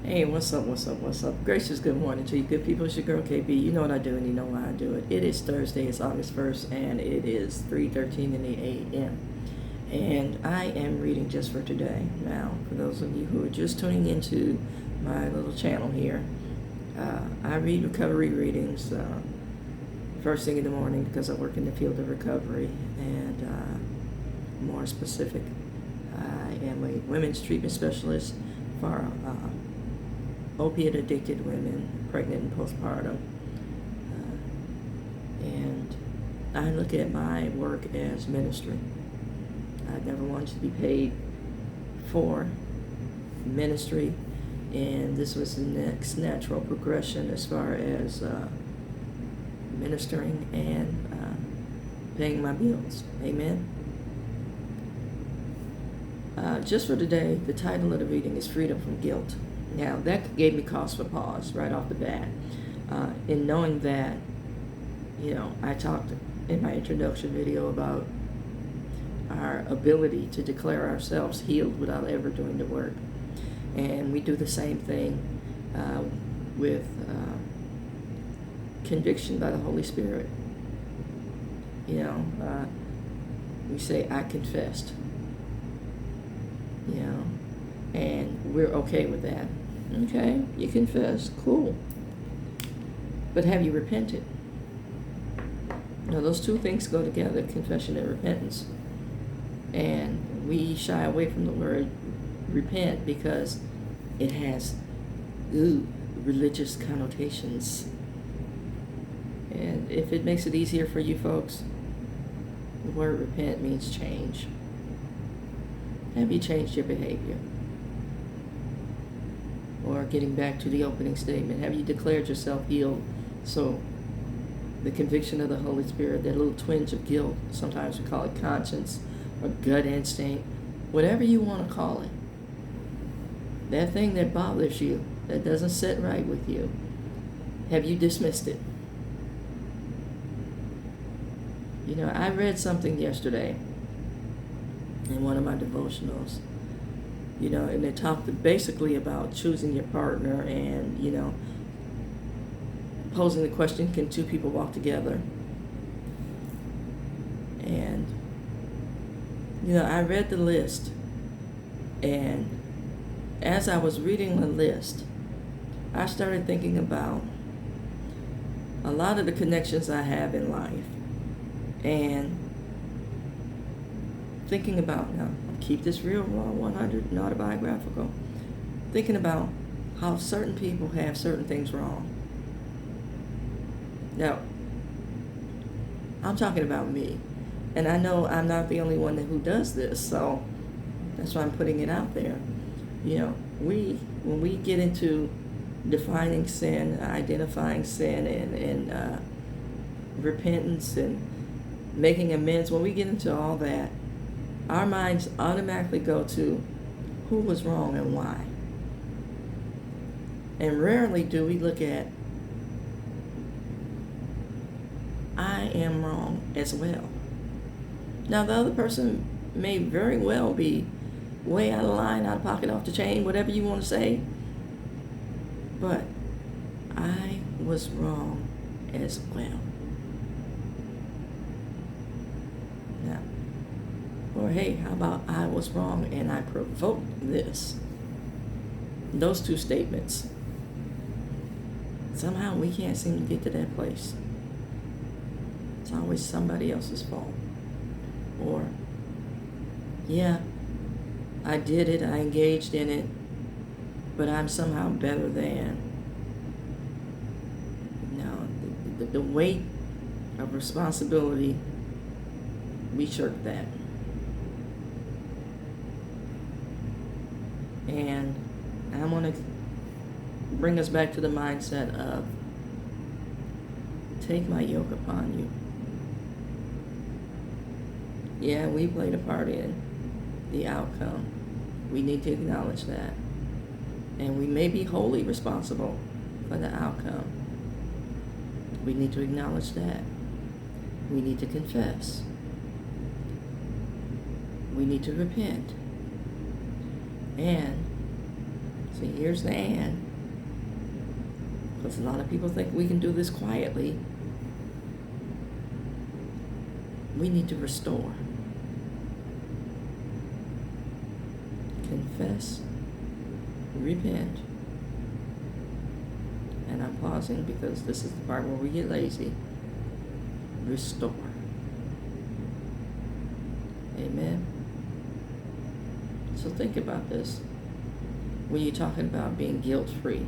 Hey, what's up? Gracious good morning to you good people. It's your girl KB. You know what I do and you know why I do it. It is Thursday, it's August 1st, and it is 3:13 in the a.m. And I am reading just for today. Now, for those of you who are just tuning into my little channel here, I read recovery readings first thing in the morning because I work in the field of recovery, and more specific, I am a women's treatment specialist for opiate addicted women, pregnant and postpartum. And I look at my work as ministry. I never wanted to be paid for ministry, and this was the next natural progression as far as ministering and paying my bills. Amen. Just for today, the title of the reading is Freedom from Guilt. Now, that gave me cause for pause right off the bat. In knowing that, I talked in my introduction video about our ability to declare ourselves healed without ever doing the work. And we do the same thing with conviction by the Holy Spirit. We say, I confessed. And we're okay with that. Okay, you confess, cool. But have you repented? Now, those two things go together, confession and repentance. And we shy away from the word repent because it has religious connotations. And if it makes it easier for you folks, the word repent means change. Have you changed your behavior? Or getting back to the opening statement, have you declared yourself healed? So the conviction of the Holy Spirit, that little twinge of guilt, sometimes we call it conscience or gut instinct, whatever you want to call it, that thing that bothers you, that doesn't sit right with you, have you dismissed it? I read something yesterday in one of my devotionals, and they talked basically about choosing your partner and, posing the question, can two people walk together? And, I read the list, and as I was reading the list, I started thinking about a lot of the connections I have in life, and thinking about, now, keep this real, raw, 100, and autobiographical, thinking about how certain people have certain things wrong. Now, I'm talking about me, and I know I'm not the only one who does this, so that's why I'm putting it out there. When we get into defining sin, identifying sin, and repentance and making amends, when we get into all that, our minds automatically go to who was wrong and why. And rarely do we look at, I am wrong as well. Now, the other person may very well be way out of line, out of pocket, off the chain, whatever you want to say. But I was wrong as well. Now, or hey, how about I was wrong and I provoked this? Those two statements. Somehow we can't seem to get to that place. It's always somebody else's fault. Or, yeah, I did it, I engaged in it, but I'm somehow better than. No, the weight of responsibility, we shirk that. And I want to bring us back to the mindset of take my yoke upon you. Yeah, we played a part in the outcome. We need to acknowledge that. And we may be wholly responsible for the outcome. We need to acknowledge that. We need to confess. We need to repent. And See, here's the and. Because a lot of people think we can do this quietly. We need to restore. Confess. Repent. And I'm pausing because this is the part where we get lazy. Restore. Amen. So think about this. When you're talking about being guilt-free,